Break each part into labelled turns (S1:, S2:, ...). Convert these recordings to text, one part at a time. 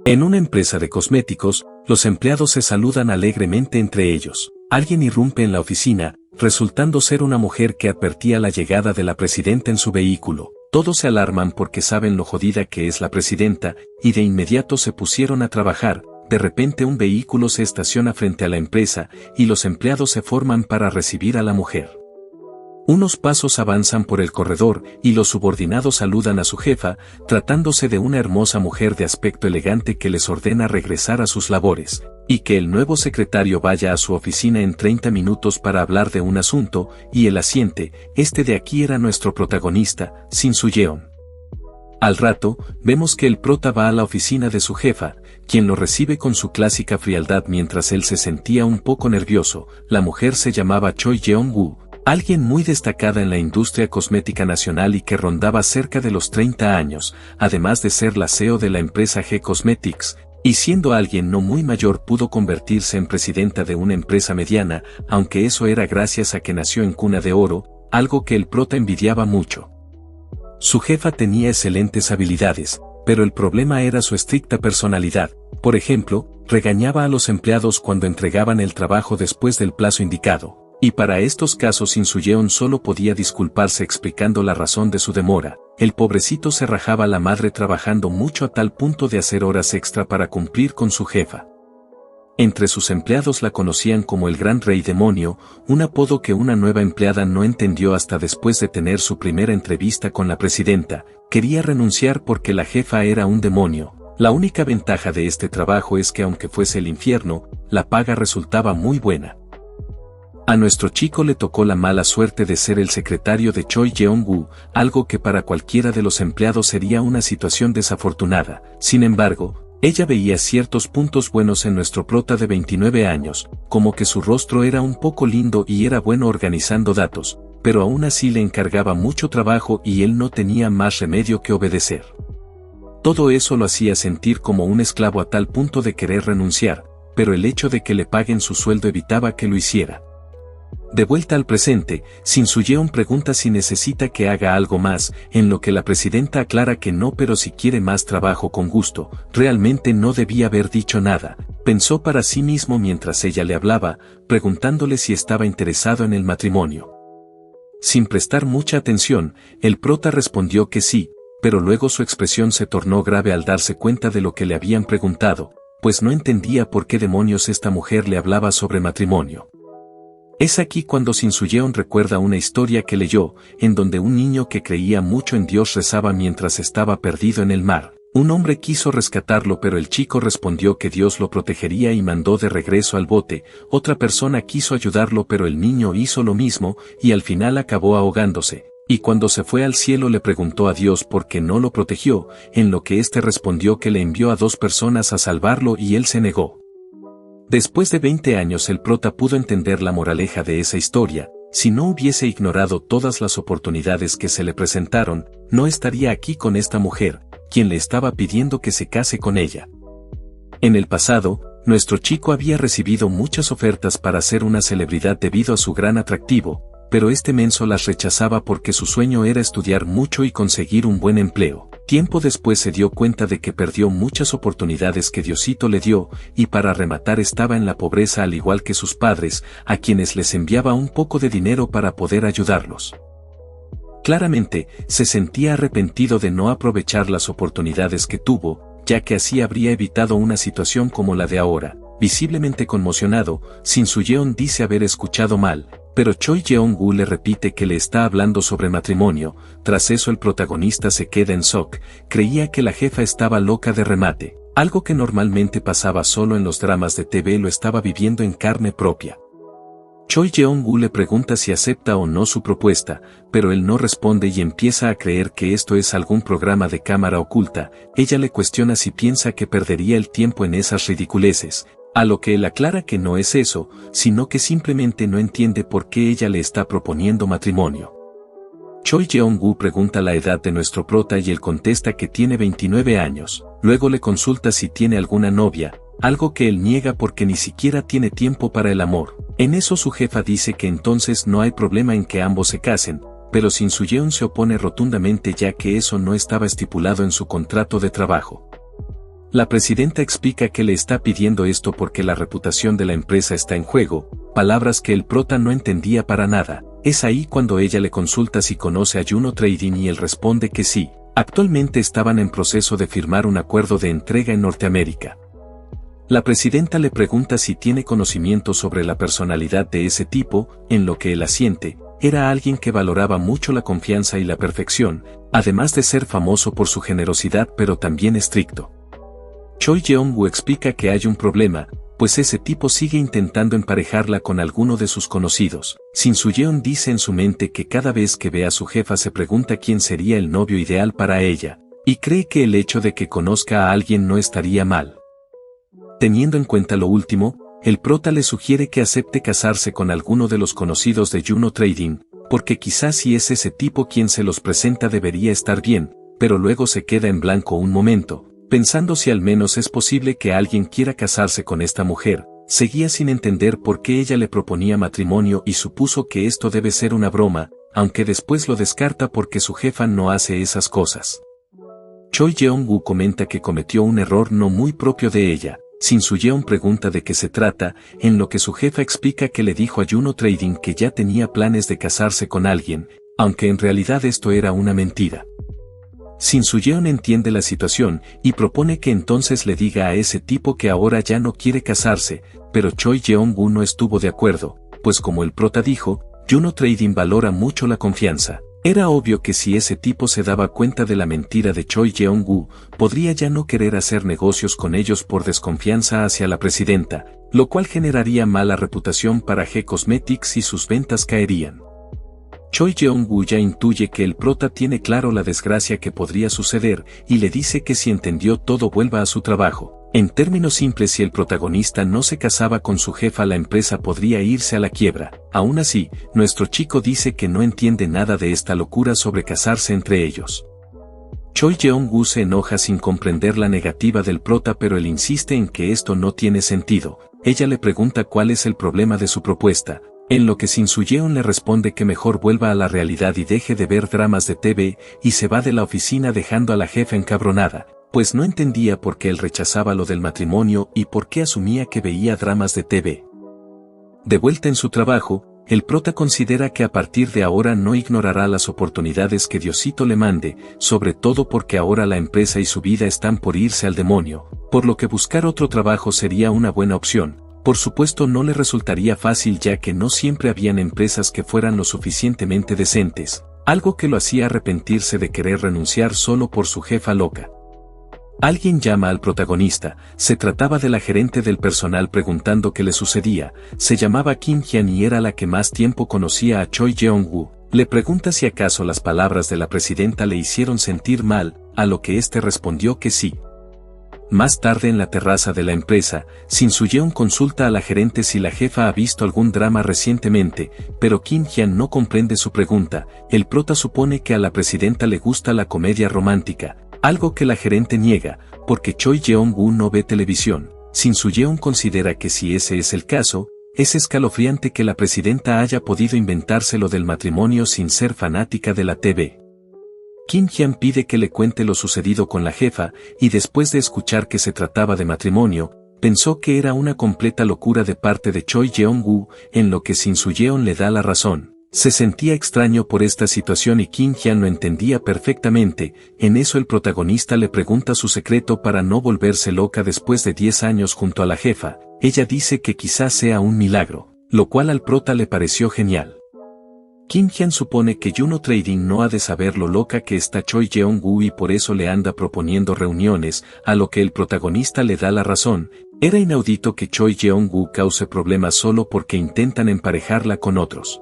S1: En una empresa de cosméticos, los empleados se saludan alegremente entre ellos. Alguien irrumpe en la oficina, resultando ser una mujer que advertía la llegada de la presidenta en su vehículo. Todos se alarman porque saben lo jodida que es la presidenta, y de inmediato se pusieron a trabajar. De repente un vehículo se estaciona frente a la empresa, y los empleados se forman para recibir a la mujer. Unos pasos avanzan por el corredor, y los subordinados saludan a su jefa, tratándose de una hermosa mujer de aspecto elegante que les ordena regresar a sus labores, y que el nuevo secretario vaya a su oficina en 30 minutos para hablar de un asunto, y él asiente. Este de aquí era nuestro protagonista, Shin Su-yeon. Al rato, vemos que el prota va a la oficina de su jefa, quien lo recibe con su clásica frialdad mientras él se sentía un poco nervioso. La mujer se llamaba Choi Jeong-woo, alguien muy destacada en la industria cosmética nacional y que rondaba cerca de los 30 años, además de ser la CEO de la empresa G Cosmetics, y siendo alguien no muy mayor pudo convertirse en presidenta de una empresa mediana, aunque eso era gracias a que nació en cuna de oro, algo que el prota envidiaba mucho. Su jefa tenía excelentes habilidades, pero el problema era su estricta personalidad. Por ejemplo, regañaba a los empleados cuando entregaban el trabajo después del plazo indicado. Y para estos casos Shin Su-yeon solo podía disculparse explicando la razón de su demora. El pobrecito se rajaba la madre trabajando mucho a tal punto de hacer horas extra para cumplir con su jefa. Entre sus empleados la conocían como el Gran Rey Demonio, un apodo que una nueva empleada no entendió hasta después de tener su primera entrevista con la presidenta. Quería renunciar porque la jefa era un demonio. La única ventaja de este trabajo es que aunque fuese el infierno, la paga resultaba muy buena. A nuestro chico le tocó la mala suerte de ser el secretario de Choi Jeong-woo, algo que para cualquiera de los empleados sería una situación desafortunada. Sin embargo, ella veía ciertos puntos buenos en nuestro prota de 29 años, como que su rostro era un poco lindo y era bueno organizando datos, pero aún así le encargaba mucho trabajo y él no tenía más remedio que obedecer. Todo eso lo hacía sentir como un esclavo a tal punto de querer renunciar, pero el hecho de que le paguen su sueldo evitaba que lo hiciera. De vuelta al presente, Shin Su-yeon pregunta si necesita que haga algo más, en lo que la presidenta aclara que no, pero si quiere más trabajo con gusto. Realmente no debía haber dicho nada, pensó para sí mismo mientras ella le hablaba, preguntándole si estaba interesado en el matrimonio. Sin prestar mucha atención, el prota respondió que sí, pero luego su expresión se tornó grave al darse cuenta de lo que le habían preguntado, pues no entendía por qué demonios esta mujer le hablaba sobre matrimonio. Es aquí cuando Shin Su-yeon recuerda una historia que leyó, en donde un niño que creía mucho en Dios rezaba mientras estaba perdido en el mar. Un hombre quiso rescatarlo pero el chico respondió que Dios lo protegería y mandó de regreso al bote. Otra persona quiso ayudarlo pero el niño hizo lo mismo y al final acabó ahogándose. Y cuando se fue al cielo le preguntó a Dios por qué no lo protegió, en lo que éste respondió que le envió a 2 personas a salvarlo y él se negó. Después de 20 años el prota pudo entender la moraleja de esa historia. Si no hubiese ignorado todas las oportunidades que se le presentaron, no estaría aquí con esta mujer, quien le estaba pidiendo que se case con ella. En el pasado, nuestro chico había recibido muchas ofertas para ser una celebridad debido a su gran atractivo, pero este menso las rechazaba porque su sueño era estudiar mucho y conseguir un buen empleo. Tiempo después se dio cuenta de que perdió muchas oportunidades que Diosito le dio, y para rematar estaba en la pobreza al igual que sus padres, a quienes les enviaba un poco de dinero para poder ayudarlos. Claramente, se sentía arrepentido de no aprovechar las oportunidades que tuvo, ya que así habría evitado una situación como la de ahora. Visiblemente conmocionado, Shin Su-yeon dice haber escuchado mal, pero Choi Jeong-woo le repite que le está hablando sobre matrimonio. Tras eso el protagonista se queda en shock, creía que la jefa estaba loca de remate, algo que normalmente pasaba solo en los dramas de TV lo estaba viviendo en carne propia. Choi Jeong-woo le pregunta si acepta o no su propuesta, pero él no responde y empieza a creer que esto es algún programa de cámara oculta. Ella le cuestiona si piensa que perdería el tiempo en esas ridiculeces, a lo que él aclara que no es eso, sino que simplemente no entiende por qué ella le está proponiendo matrimonio. Choi Jeong-woo pregunta la edad de nuestro prota y él contesta que tiene 29 años, luego le consulta si tiene alguna novia, algo que él niega porque ni siquiera tiene tiempo para el amor. En eso su jefa dice que entonces no hay problema en que ambos se casen, pero Shin Su-yeon se opone rotundamente ya que eso no estaba estipulado en su contrato de trabajo. La presidenta explica que le está pidiendo esto porque la reputación de la empresa está en juego, palabras que el prota no entendía para nada. Es ahí cuando ella le consulta si conoce a Juno Trading y él responde que sí. Actualmente estaban en proceso de firmar un acuerdo de entrega en Norteamérica. La presidenta le pregunta si tiene conocimiento sobre la personalidad de ese tipo, en lo que él asiente. Era alguien que valoraba mucho la confianza y la perfección, además de ser famoso por su generosidad pero también estricto. Choi Jeong-woo explica que hay un problema, pues ese tipo sigue intentando emparejarla con alguno de sus conocidos. Shin Soo-yeon dice en su mente que cada vez que ve a su jefa se pregunta quién sería el novio ideal para ella, y cree que el hecho de que conozca a alguien no estaría mal. Teniendo en cuenta lo último, el prota le sugiere que acepte casarse con alguno de los conocidos de Juno Trading, porque quizás si es ese tipo quien se los presenta debería estar bien, pero luego se queda en blanco un momento, pensando si al menos es posible que alguien quiera casarse con esta mujer. Seguía sin entender por qué ella le proponía matrimonio y supuso que esto debe ser una broma, aunque después lo descarta porque su jefa no hace esas cosas. Choi Jeong-woo comenta que cometió un error no muy propio de ella. Shin Soo-yeon pregunta de qué se trata, en lo que su jefa explica que le dijo a Juno Trading que ya tenía planes de casarse con alguien, aunque en realidad esto era una mentira. Shin Soo-yeon entiende la situación y propone que entonces le diga a ese tipo que ahora ya no quiere casarse, pero Choi Jeong-woo no estuvo de acuerdo, pues como el prota dijo, Juno Trading valora mucho la confianza. Era obvio que si ese tipo se daba cuenta de la mentira de Choi Jeong-woo, podría ya no querer hacer negocios con ellos por desconfianza hacia la presidenta, lo cual generaría mala reputación para G Cosmetics y sus ventas caerían. Choi Jeong-woo ya intuye que el prota tiene claro la desgracia que podría suceder y le dice que si entendió todo vuelva a su trabajo. En términos simples, si el protagonista no se casaba con su jefa, la empresa podría irse a la quiebra. Aún así, nuestro chico dice que no entiende nada de esta locura sobre casarse entre ellos. Choi Jeong-woo se enoja sin comprender la negativa del prota, pero él insiste en que esto no tiene sentido. Ella le pregunta cuál es el problema de su propuesta, en lo que Shin Soo-yeon le responde que mejor vuelva a la realidad y deje de ver dramas de TV, y se va de la oficina dejando a la jefa encabronada, pues no entendía por qué él rechazaba lo del matrimonio y por qué asumía que veía dramas de TV. De vuelta en su trabajo, el prota considera que a partir de ahora no ignorará las oportunidades que Diosito le mande, sobre todo porque ahora la empresa y su vida están por irse al demonio, por lo que buscar otro trabajo sería una buena opción. Por supuesto no le resultaría fácil, ya que no siempre habían empresas que fueran lo suficientemente decentes, algo que lo hacía arrepentirse de querer renunciar solo por su jefa loca. Alguien llama al protagonista. Se trataba de la gerente del personal preguntando qué le sucedía. Se llamaba Kim Hyun y era la que más tiempo conocía a Choi Jeong-woo. Le pregunta si acaso las palabras de la presidenta le hicieron sentir mal, a lo que éste respondió que sí. Más tarde en la terraza de la empresa, Shin Soo-yeon consulta a la gerente si la jefa ha visto algún drama recientemente, pero Kim Hyun no comprende su pregunta. El prota supone que a la presidenta le gusta la comedia romántica, algo que la gerente niega, porque Choi Jeong-woo no ve televisión. Shin Soo-yeon considera que si ese es el caso, es escalofriante que la presidenta haya podido inventarse lo del matrimonio sin ser fanática de la TV. Kim Hyun pide que le cuente lo sucedido con la jefa, y después de escuchar que se trataba de matrimonio, pensó que era una completa locura de parte de Choi Jeong-woo, en lo que Shin Soo-yeon le da la razón. Se sentía extraño por esta situación y Kim Hyun lo entendía perfectamente. En eso el protagonista le pregunta su secreto para no volverse loca después de 10 años junto a la jefa. Ella dice que quizás sea un milagro, lo cual al prota le pareció genial. Kim Hyun supone que Juno Trading no ha de saber lo loca que está Choi Jeong-woo y por eso le anda proponiendo reuniones, a lo que el protagonista le da la razón. Era inaudito que Choi Jeong-woo cause problemas solo porque intentan emparejarla con otros.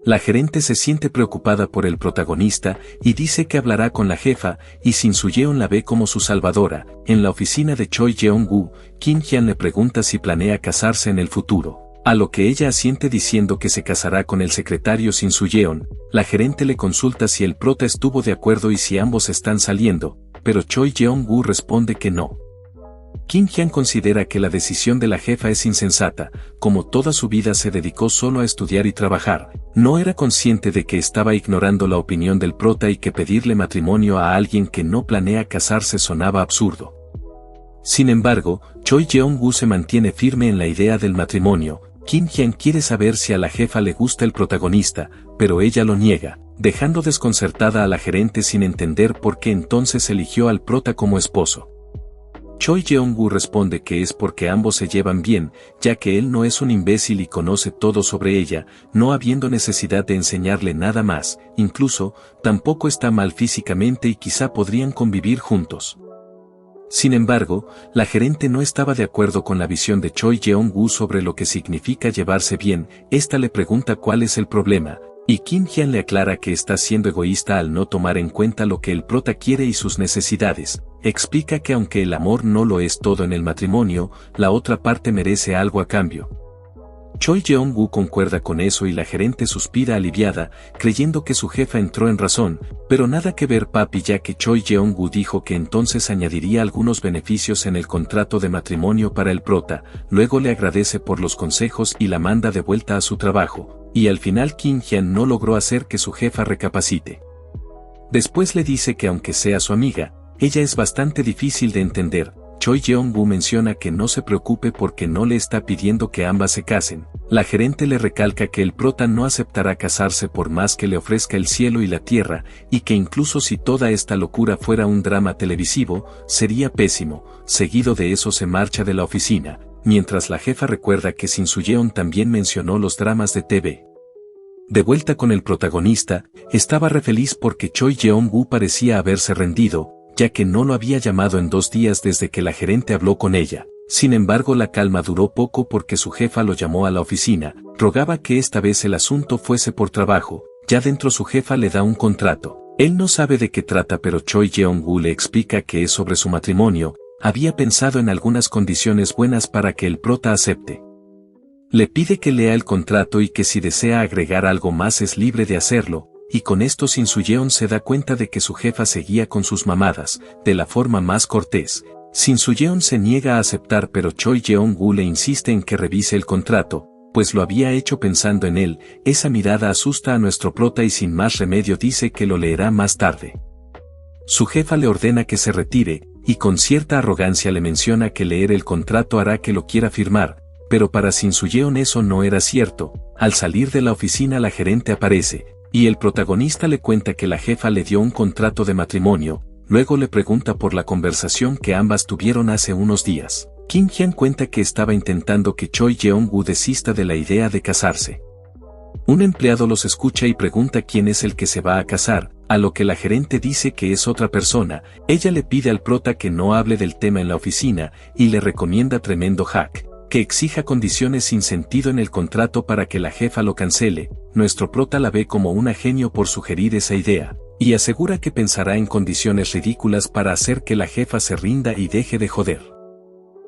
S1: La gerente se siente preocupada por el protagonista y dice que hablará con la jefa, y Shin Soo-yeon la ve como su salvadora. En la oficina de Choi Jeong-woo, Kim Hyun le pregunta si planea casarse en el futuro, a lo que ella asiente diciendo que se casará con el secretario Shin Soo-yeon. La gerente le consulta si el prota estuvo de acuerdo y si ambos están saliendo, pero Choi Jeong-woo responde que no. Kim Hyun considera que la decisión de la jefa es insensata, como toda su vida se dedicó solo a estudiar y trabajar, no era consciente de que estaba ignorando la opinión del prota y que pedirle matrimonio a alguien que no planea casarse sonaba absurdo. Sin embargo, Choi Jeong-woo se mantiene firme en la idea del matrimonio. Kim Hyun quiere saber si a la jefa le gusta el protagonista, pero ella lo niega, dejando desconcertada a la gerente sin entender por qué entonces eligió al prota como esposo. Choi Jeong-woo responde que es porque ambos se llevan bien, ya que él no es un imbécil y conoce todo sobre ella, no habiendo necesidad de enseñarle nada más, incluso, tampoco está mal físicamente y quizá podrían convivir juntos. Sin embargo, la gerente no estaba de acuerdo con la visión de Choi Jeong-woo sobre lo que significa llevarse bien. Esta le pregunta cuál es el problema, y Kim Hyun le aclara que está siendo egoísta al no tomar en cuenta lo que el prota quiere y sus necesidades. Explica que aunque el amor no lo es todo en el matrimonio, la otra parte merece algo a cambio. Choi Jeong-woo concuerda con eso y la gerente suspira aliviada, creyendo que su jefa entró en razón, pero nada que ver papi, ya que Choi Jeong-woo dijo que entonces añadiría algunos beneficios en el contrato de matrimonio para el prota, luego le agradece por los consejos y la manda de vuelta a su trabajo, y al final Kim Hyun no logró hacer que su jefa recapacite. Después le dice que aunque sea su amiga, ella es bastante difícil de entender. Choi Jeong-woo menciona que no se preocupe porque no le está pidiendo que ambas se casen. La gerente le recalca que el prota no aceptará casarse por más que le ofrezca el cielo y la tierra, y que incluso si toda esta locura fuera un drama televisivo, sería pésimo. Seguido de eso se marcha de la oficina, mientras la jefa recuerda que Shin Soo-yeon también mencionó los dramas de TV. De vuelta con el protagonista, estaba re feliz porque Choi Jeong-woo parecía haberse rendido, ya que no lo había llamado en 2 días desde que la gerente habló con ella. Sin embargo, la calma duró poco porque su jefa lo llamó a la oficina, rogaba que esta vez el asunto fuese por trabajo. Ya dentro su jefa le da un contrato. Él no sabe de qué trata, pero Choi Jeong-woo le explica que es sobre su matrimonio. Había pensado en algunas condiciones buenas para que el prota acepte. Le pide que lea el contrato y que si desea agregar algo más es libre de hacerlo. Y con esto Shin Soo-yeon se da cuenta de que su jefa seguía con sus mamadas, de la forma más cortés. Shin Soo-yeon se niega a aceptar, pero Choi Jeong-woo le insiste en que revise el contrato, pues lo había hecho pensando en él. Esa mirada asusta a nuestro prota y sin más remedio dice que lo leerá más tarde. Su jefa le ordena que se retire, y con cierta arrogancia le menciona que leer el contrato hará que lo quiera firmar, pero para Shin Soo-yeon eso no era cierto. Al salir de la oficina la gerente aparece, y el protagonista le cuenta que la jefa le dio un contrato de matrimonio. Luego le pregunta por la conversación que ambas tuvieron hace unos días. Kim Hyun cuenta que estaba intentando que Choi Jeong-woo desista de la idea de casarse. Un empleado los escucha y pregunta quién es el que se va a casar, a lo que la gerente dice que es otra persona. Ella le pide al prota que no hable del tema en la oficina, y le recomienda tremendo hack, que exija condiciones sin sentido en el contrato para que la jefa lo cancele. Nuestro prota la ve como una genio por sugerir esa idea, y asegura que pensará en condiciones ridículas para hacer que la jefa se rinda y deje de joder.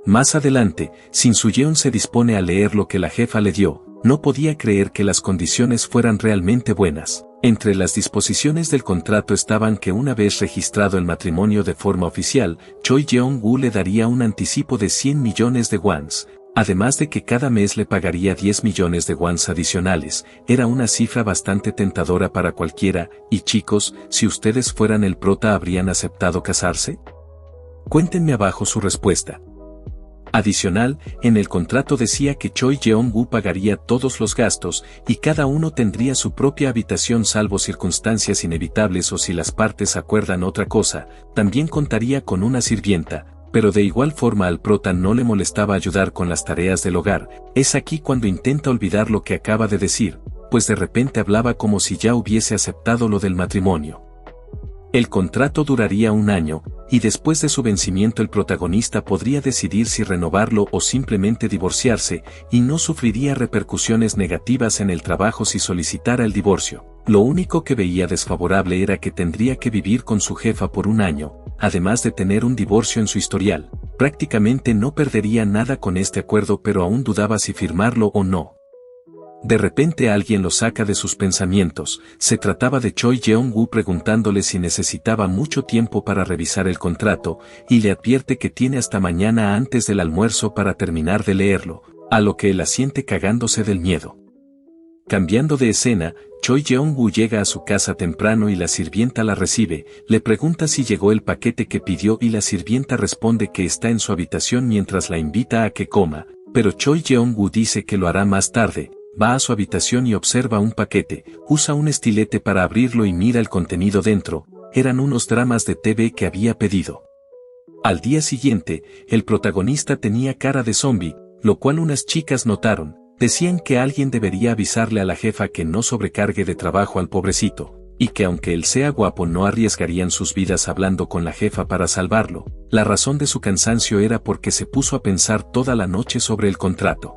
S1: Más adelante, Shin Soo-yeon se dispone a leer lo que la jefa le dio. No podía creer que las condiciones fueran realmente buenas. Entre las disposiciones del contrato estaban que una vez registrado el matrimonio de forma oficial, Choi Jeong-woo le daría un anticipo de 100 millones de wons, además de que cada mes le pagaría 10 millones de wons adicionales. Era una cifra bastante tentadora para cualquiera. Y chicos, si ustedes fueran el prota, ¿habrían aceptado casarse? Cuéntenme abajo su respuesta. Adicional, en el contrato decía que Choi Jeong-woo pagaría todos los gastos, y cada uno tendría su propia habitación salvo circunstancias inevitables o si las partes acuerdan otra cosa. También contaría con una sirvienta, pero de igual forma al prota no le molestaba ayudar con las tareas del hogar. Es aquí cuando intenta olvidar lo que acaba de decir, pues de repente hablaba como si ya hubiese aceptado lo del matrimonio. El contrato duraría 1 año, y después de su vencimiento el protagonista podría decidir si renovarlo o simplemente divorciarse, y no sufriría repercusiones negativas en el trabajo si solicitara el divorcio. Lo único que veía desfavorable era que tendría que vivir con su jefa por 1 año, además de tener un divorcio en su historial. Prácticamente no perdería nada con este acuerdo, pero aún dudaba si firmarlo o no. De repente alguien lo saca de sus pensamientos. Se trataba de Choi Jeong-woo preguntándole si necesitaba mucho tiempo para revisar el contrato, y le advierte que tiene hasta mañana antes del almuerzo para terminar de leerlo, a lo que él asiente cagándose del miedo. Cambiando de escena, Choi Jeong-woo llega a su casa temprano y la sirvienta la recibe, le pregunta si llegó el paquete que pidió y la sirvienta responde que está en su habitación mientras la invita a que coma, pero Choi Jeong-woo dice que lo hará más tarde, va a su habitación y observa un paquete, usa un estilete para abrirlo y mira el contenido dentro, eran unos dramas de TV que había pedido. Al día siguiente, el protagonista tenía cara de zombie, lo cual unas chicas notaron. Decían que alguien debería avisarle a la jefa que no sobrecargue de trabajo al pobrecito, y que aunque él sea guapo no arriesgarían sus vidas hablando con la jefa para salvarlo. La razón de su cansancio era porque se puso a pensar toda la noche sobre el contrato.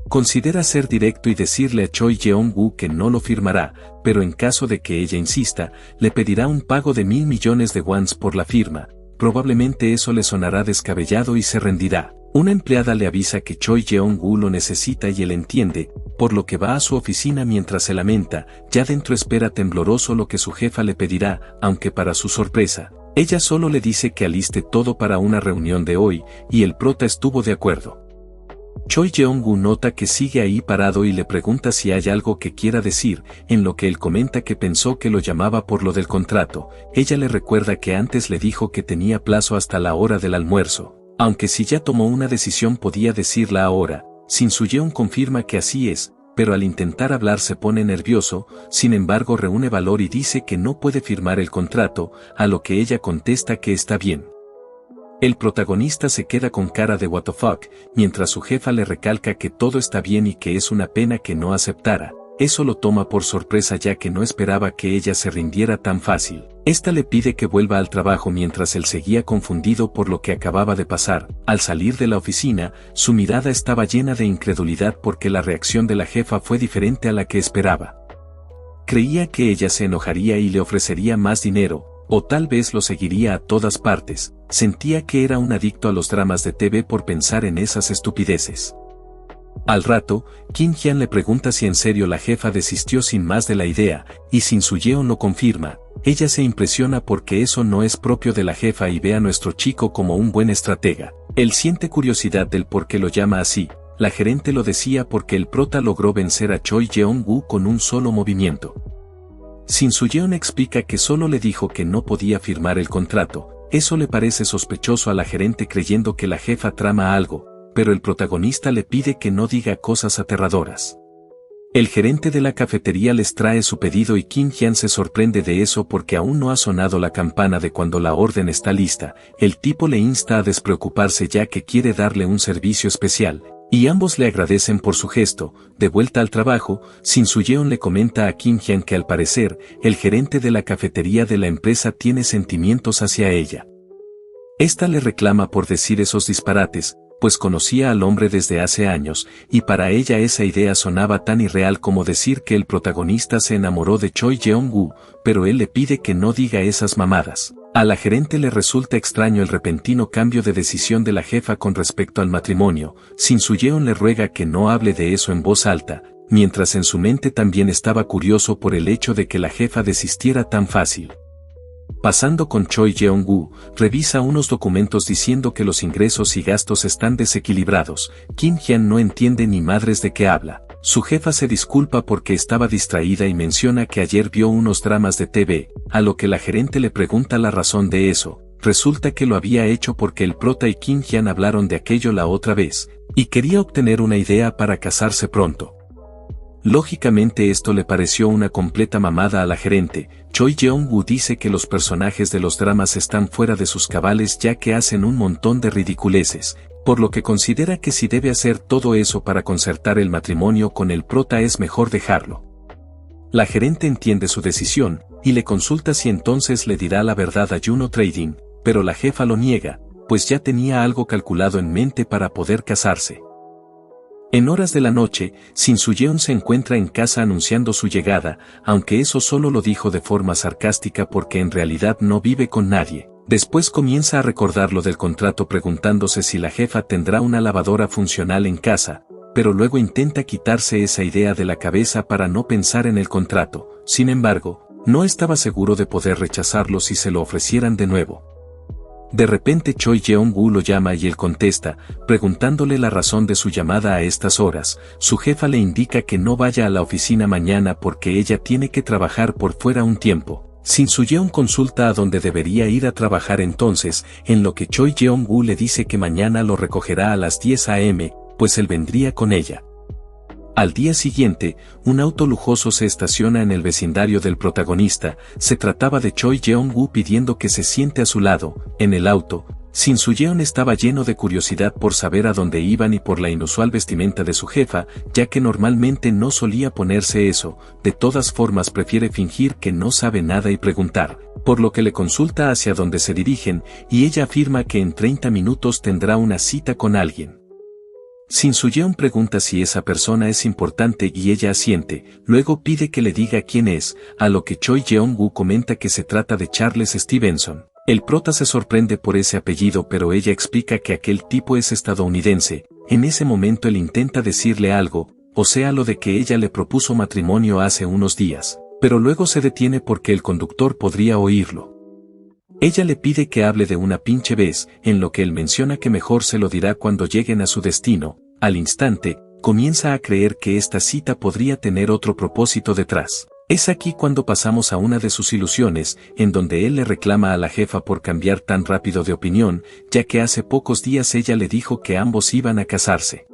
S1: Considera ser directo y decirle a Choi Jeong-woo que no lo firmará, pero en caso de que ella insista, le pedirá un pago de 1.000 millones de wons por la firma. Probablemente eso le sonará descabellado y se rendirá. Una empleada le avisa que Choi Jeong-woo lo necesita y él entiende, por lo que va a su oficina mientras se lamenta, ya dentro espera tembloroso lo que su jefa le pedirá, aunque para su sorpresa, ella solo le dice que aliste todo para una reunión de hoy, y el prota estuvo de acuerdo. Choi Jeong-woo nota que sigue ahí parado y le pregunta si hay algo que quiera decir, en lo que él comenta que pensó que lo llamaba por lo del contrato, ella le recuerda que antes le dijo que tenía plazo hasta la hora del almuerzo. Aunque si ya tomó una decisión podía decirla ahora, Shin Soo-yeon confirma que así es, pero al intentar hablar se pone nervioso, sin embargo reúne valor y dice que no puede firmar el contrato, a lo que ella contesta que está bien. El protagonista se queda con cara de what the fuck, mientras su jefa le recalca que todo está bien y que es una pena que no aceptara. Eso lo toma por sorpresa ya que no esperaba que ella se rindiera tan fácil. Esta le pide que vuelva al trabajo mientras él seguía confundido por lo que acababa de pasar. Al salir de la oficina, su mirada estaba llena de incredulidad porque la reacción de la jefa fue diferente a la que esperaba. Creía que ella se enojaría y le ofrecería más dinero, o tal vez lo seguiría a todas partes. Sentía que era un adicto a los dramas de TV por pensar en esas estupideces. Al rato, Kim Hyun le pregunta si en serio la jefa desistió sin más de la idea, y Shin Soo-yeon lo confirma. Ella se impresiona porque eso no es propio de la jefa y ve a nuestro chico como un buen estratega. Él siente curiosidad del por qué lo llama así. La gerente lo decía porque el prota logró vencer a Choi Jeong-woo con un solo movimiento. Shin Soo-yeon explica que solo le dijo que no podía firmar el contrato. Eso le parece sospechoso a la gerente creyendo que la jefa trama algo, pero el protagonista le pide que no diga cosas aterradoras. El gerente de la cafetería les trae su pedido y Kim Hyun se sorprende de eso porque aún no ha sonado la campana de cuando la orden está lista. El tipo le insta a despreocuparse ya que quiere darle un servicio especial, y ambos le agradecen por su gesto. De vuelta al trabajo, Shin Soo-yeon le comenta a Kim Hyun que al parecer, el gerente de la cafetería de la empresa tiene sentimientos hacia ella. Esta le reclama por decir esos disparates, pues conocía al hombre desde hace años, y para ella esa idea sonaba tan irreal como decir que el protagonista se enamoró de Choi Jeong-woo, pero él le pide que no diga esas mamadas. A la gerente le resulta extraño el repentino cambio de decisión de la jefa con respecto al matrimonio. Shin Soo-yeon le ruega que no hable de eso en voz alta, mientras en su mente también estaba curioso por el hecho de que la jefa desistiera tan fácil. Pasando con Choi Jeong-woo, revisa unos documentos diciendo que los ingresos y gastos están desequilibrados. Kim Hyun no entiende ni madres de qué habla. Su jefa se disculpa porque estaba distraída y menciona que ayer vio unos dramas de TV, a lo que la gerente le pregunta la razón de eso. Resulta que lo había hecho porque el prota y Kim Hyun hablaron de aquello la otra vez, y quería obtener una idea para casarse pronto. Lógicamente esto le pareció una completa mamada a la gerente. Choi Jeong-woo dice que los personajes de los dramas están fuera de sus cabales ya que hacen un montón de ridiculeces, por lo que considera que si debe hacer todo eso para concertar el matrimonio con el prota es mejor dejarlo. La gerente entiende su decisión, y le consulta si entonces le dirá la verdad a Juno Trading, pero la jefa lo niega, pues ya tenía algo calculado en mente para poder casarse. En horas de la noche, Shin Soo-yeon se encuentra en casa anunciando su llegada, aunque eso solo lo dijo de forma sarcástica porque en realidad no vive con nadie. Después comienza a recordar lo del contrato preguntándose si la jefa tendrá una lavadora funcional en casa, pero luego intenta quitarse esa idea de la cabeza para no pensar en el contrato. Sin embargo, no estaba seguro de poder rechazarlo si se lo ofrecieran de nuevo. De repente Choi Jeong-woo lo llama y él contesta, preguntándole la razón de su llamada a estas horas. Su jefa le indica que no vaya a la oficina mañana porque ella tiene que trabajar por fuera un tiempo. Shin Soo-yeon consulta a dónde debería ir a trabajar entonces, en lo que Choi Jeong-woo le dice que mañana lo recogerá a las 10 a.m., pues él vendría con ella. Al día siguiente, un auto lujoso se estaciona en el vecindario del protagonista. Se trataba de Choi Jeong-woo pidiendo que se siente a su lado. En el auto, Shin Soo-yeon estaba lleno de curiosidad por saber a dónde iban y por la inusual vestimenta de su jefa, ya que normalmente no solía ponerse eso. De todas formas prefiere fingir que no sabe nada y preguntar, por lo que le consulta hacia dónde se dirigen, y ella afirma que en 30 minutos tendrá una cita con alguien. Shin Soo-yeon pregunta si esa persona es importante y ella asiente, luego pide que le diga quién es, a lo que Choi Jeong-woo comenta que se trata de Charles Stevenson. El prota se sorprende por ese apellido pero ella explica que aquel tipo es estadounidense. En ese momento él intenta decirle algo, o sea lo de que ella le propuso matrimonio hace unos días, pero luego se detiene porque el conductor podría oírlo. Ella le pide que hable de una pinche vez, en lo que él menciona que mejor se lo dirá cuando lleguen a su destino. Al instante, comienza a creer que esta cita podría tener otro propósito detrás. Es aquí cuando pasamos a una de sus ilusiones, en donde él le reclama a la jefa por cambiar tan rápido de opinión, ya que hace pocos días ella le dijo que ambos iban a casarse.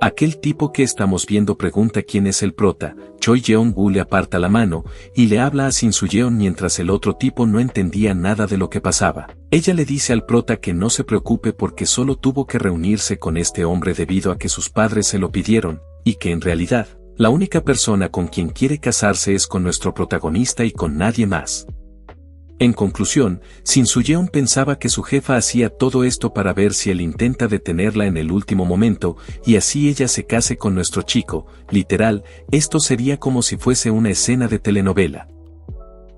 S1: Aquel tipo que estamos viendo pregunta quién es el prota. Choi Jeong-woo le aparta la mano, y le habla a Shin Soo-yeon mientras el otro tipo no entendía nada de lo que pasaba. Ella le dice al prota que no se preocupe porque solo tuvo que reunirse con este hombre debido a que sus padres se lo pidieron, y que en realidad, la única persona con quien quiere casarse es con nuestro protagonista y con nadie más. En conclusión, Shin Soo-yeon pensaba que su jefa hacía todo esto para ver si él intenta detenerla en el último momento, y así ella se case con nuestro chico. Literal, esto sería como si fuese una escena de telenovela.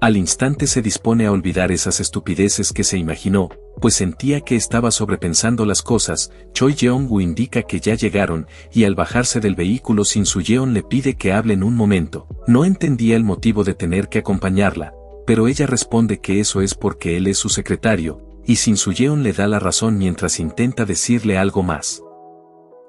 S1: Al instante se dispone a olvidar esas estupideces que se imaginó, pues sentía que estaba sobrepensando las cosas. Choi Jeong-woo indica que ya llegaron, y al bajarse del vehículo Shin Soo-yeon le pide que hablen un momento. No entendía el motivo de tener que acompañarla, pero ella responde que eso es porque él es su secretario, y Shin Soo-yeon le da la razón mientras intenta decirle algo más.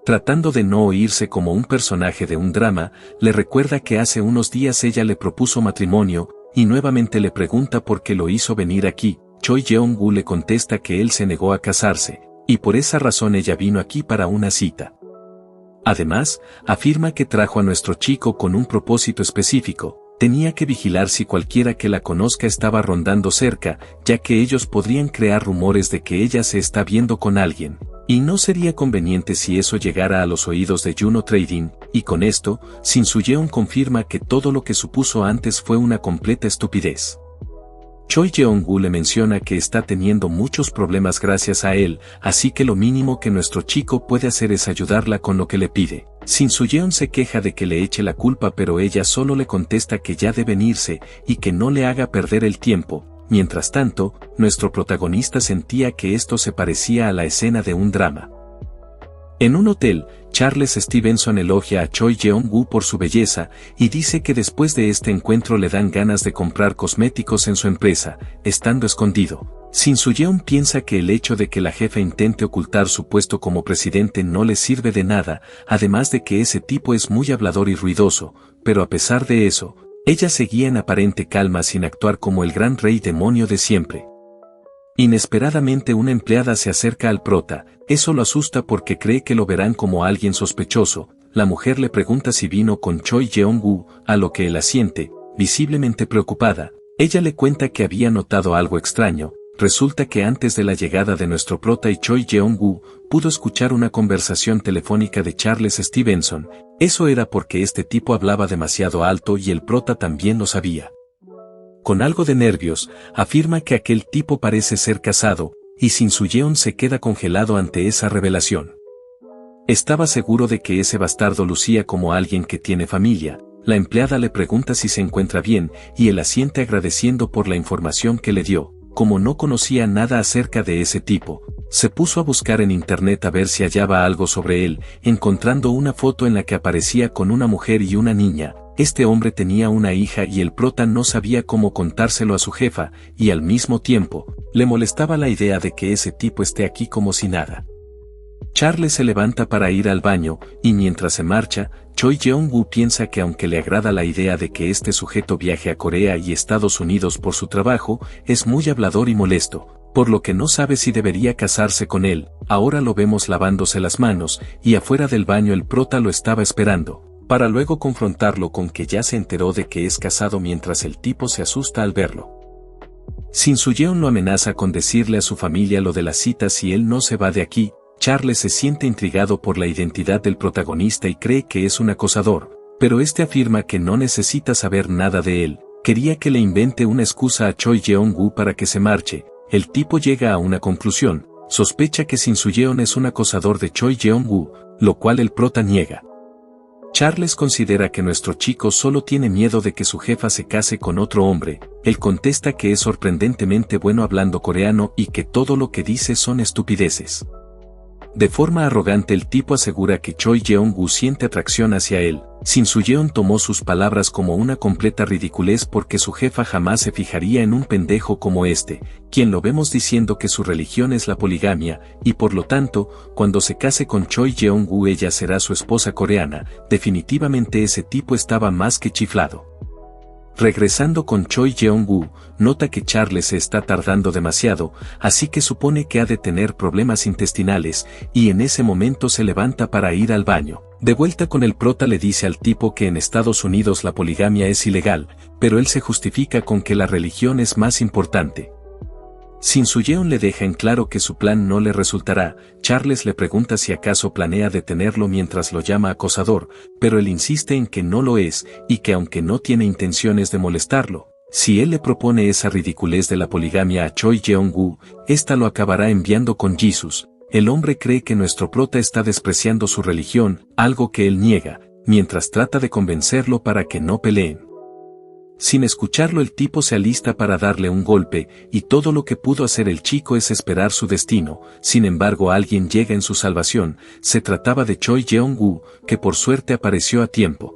S1: Tratando de no oírse como un personaje de un drama, le recuerda que hace unos días ella le propuso matrimonio, y nuevamente le pregunta por qué lo hizo venir aquí. Choi Jeong-woo le contesta que él se negó a casarse, y por esa razón ella vino aquí para una cita. Además, afirma que trajo a nuestro chico con un propósito específico. Tenía que vigilar si cualquiera que la conozca estaba rondando cerca, ya que ellos podrían crear rumores de que ella se está viendo con alguien, y no sería conveniente si eso llegara a los oídos de Juno Trading, y con esto, Shin Soo-yeon confirma que todo lo que supuso antes fue una completa estupidez. Choi Jeong-woo le menciona que está teniendo muchos problemas gracias a él, así que lo mínimo que nuestro chico puede hacer es ayudarla con lo que le pide. Shin Soo-yeon se queja de que le eche la culpa pero ella solo le contesta que ya deben irse y que no le haga perder el tiempo. Mientras tanto, nuestro protagonista sentía que esto se parecía a la escena de un drama. En un hotel, Charles Stevenson elogia a Choi Jeong-woo por su belleza, y dice que después de este encuentro le dan ganas de comprar cosméticos en su empresa, estando escondido. Shin Soo-yeon piensa que el hecho de que la jefa intente ocultar su puesto como presidente no le sirve de nada, además de que ese tipo es muy hablador y ruidoso, pero a pesar de eso, ella seguía en aparente calma sin actuar como el gran rey demonio de siempre. Inesperadamente una empleada se acerca al prota, eso lo asusta porque cree que lo verán como alguien sospechoso. La mujer le pregunta si vino con Choi Jeong-woo, a lo que él asiente, visiblemente preocupada. Ella le cuenta que había notado algo extraño. Resulta que antes de la llegada de nuestro prota y Choi Jeong-woo, pudo escuchar una conversación telefónica de Charles Stevenson. Eso era porque este tipo hablaba demasiado alto y el prota también lo sabía. Con algo de nervios, afirma que aquel tipo parece ser casado, y Shin Soo-yeon se queda congelado ante esa revelación. Estaba seguro de que ese bastardo lucía como alguien que tiene familia. La empleada le pregunta si se encuentra bien, y él asiente agradeciendo por la información que le dio. Como no conocía nada acerca de ese tipo, se puso a buscar en internet a ver si hallaba algo sobre él, encontrando una foto en la que aparecía con una mujer y una niña. este hombre tenía una hija y el prota no sabía cómo contárselo a su jefa, y al mismo tiempo, le molestaba la idea de que ese tipo esté aquí como si nada. Charles se levanta para ir al baño, y mientras se marcha, Choi Jeong-woo piensa que aunque le agrada la idea de que este sujeto viaje a Corea y Estados Unidos por su trabajo, es muy hablador y molesto, por lo que no sabe si debería casarse con él. Ahora lo vemos lavándose las manos, y afuera del baño el prota lo estaba esperando, para luego confrontarlo con que ya se enteró de que es casado mientras el tipo se asusta al verlo. Shin Soo-yeon lo amenaza con decirle a su familia lo de la cita si él no se va de aquí. Charles se siente intrigado por la identidad del protagonista y cree que es un acosador, pero este afirma que no necesita saber nada de él. Quería que le invente una excusa a Choi Jeong-woo para que se marche. El tipo llega a una conclusión, sospecha que Shin Soo-yeon es un acosador de Choi Jeong-woo, lo cual el prota niega. Charles considera que nuestro chico solo tiene miedo de que su jefa se case con otro hombre. Él contesta que es sorprendentemente bueno hablando coreano y que todo lo que dice son estupideces. De forma arrogante el tipo asegura que Choi Jeong-woo siente atracción hacia él. Shin Soo-yeon tomó sus palabras como una completa ridiculez porque su jefa jamás se fijaría en un pendejo como este, quien lo vemos diciendo que su religión es la poligamia, y por lo tanto, cuando se case con Choi Jeong-woo ella será su esposa coreana. Definitivamente ese tipo estaba más que chiflado. Regresando con Choi Jeong-woo, nota que Charles se está tardando demasiado, así que supone que ha de tener problemas intestinales, y en ese momento se levanta para ir al baño. De vuelta con el prota le dice al tipo que en Estados Unidos la poligamia es ilegal, pero él se justifica con que la religión es más importante. Shin Soo-yeon le deja en claro que su plan no le resultará. Charles le pregunta si acaso planea detenerlo mientras lo llama acosador, pero él insiste en que no lo es, y que aunque no tiene intenciones de molestarlo, si él le propone esa ridiculez de la poligamia a Choi Jeong-woo, ésta lo acabará enviando con Jesus. El hombre cree que nuestro prota está despreciando su religión, algo que él niega, mientras trata de convencerlo para que no peleen. Sin escucharlo el tipo se alista para darle un golpe, y todo lo que pudo hacer el chico es esperar su destino. Sin embargo alguien llega en su salvación. Se trataba de Choi Jeong-woo, que por suerte apareció a tiempo.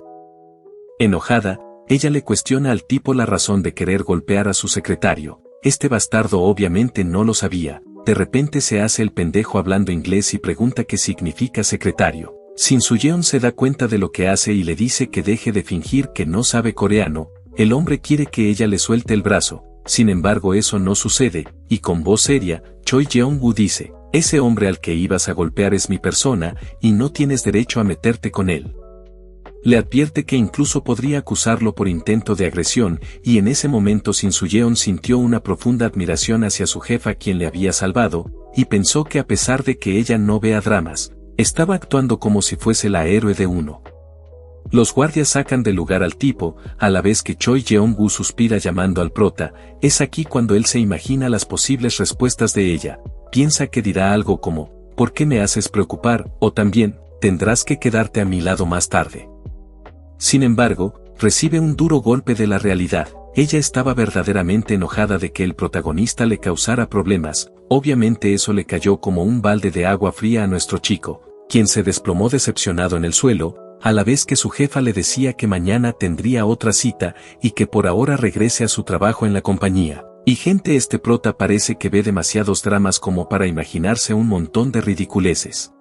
S1: Enojada, ella le cuestiona al tipo la razón de querer golpear a su secretario. Este bastardo obviamente no lo sabía. De repente se hace el pendejo hablando inglés y pregunta qué significa secretario. Shin Soo-yeon se da cuenta de lo que hace y le dice que deje de fingir que no sabe coreano. El hombre quiere que ella le suelte el brazo, sin embargo eso no sucede, y con voz seria, Choi Jeong-woo dice, ese hombre al que ibas a golpear es mi persona, y no tienes derecho a meterte con él. Le advierte que incluso podría acusarlo por intento de agresión, y en ese momento Shin Soo-yeon sintió una profunda admiración hacia su jefa quien le había salvado, y pensó que a pesar de que ella no vea dramas, estaba actuando como si fuese la héroe de uno. Los guardias sacan del lugar al tipo, a la vez que Choi Jeong-woo suspira llamando al prota. Es aquí cuando él se imagina las posibles respuestas de ella. Piensa que dirá algo como, ¿por qué me haces preocupar? O también, tendrás que quedarte a mi lado más tarde. Sin embargo, recibe un duro golpe de la realidad. Ella estaba verdaderamente enojada de que el protagonista le causara problemas. Obviamente eso le cayó como un balde de agua fría a nuestro chico, quien se desplomó decepcionado en el suelo, a la vez que su jefa le decía que mañana tendría otra cita y que por ahora regrese a su trabajo en la compañía. Y este prota parece que ve demasiados dramas como para imaginarse un montón de ridiculeces.